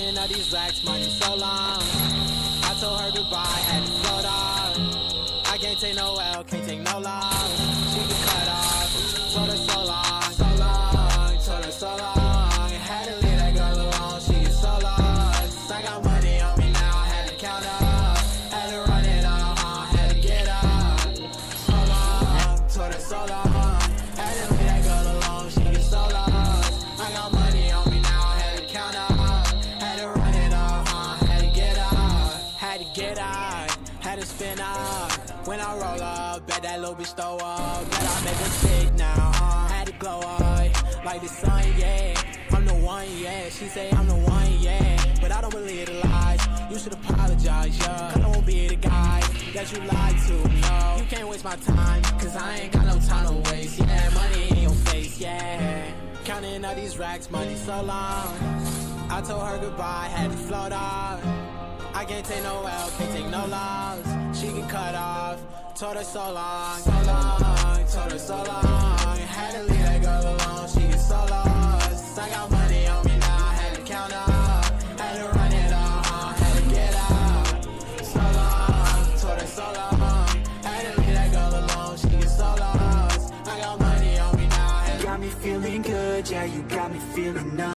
Counting all these racks, money so long. I told her goodbye, had to float off. I can't take no L, can't take no loss. She get cut off, told her so long, so long, told her so long. Had to leave that girl alone, she get so lost. I got money on me now, had to count up, had to run it up, had to get up. So long, told her so long. Had to leave that girl alone, she get so lost. I got money on me now, had to count up, had to run it up, had to get up, had to get up, had to spin up. When I roll up, bet that little bitch throw up. Bet I make her sick now, had to glow up like the sun, yeah. I'm the one, yeah. She say I'm the one, yeah. But I don't believe the lies. You should apologize, yeah. Cause I won't be the guy that you lied to, no. You can't waste my time, cause I ain't got no time to waste. Yeah, money in your face, yeah. Counting all these racks, money so long. I told her goodbye, had to float off. I can't take no L, can't take no loss. She get cut off, told her so long, so long, told her so long. Had to leave that girl alone, she get so lost. I got money on me now, had to count up, had to run it up, had to get up. So long, told her so long. Had to leave that girl alone, she get so lost. I got money on me now, got me feeling good, yeah, you got me feeling numb.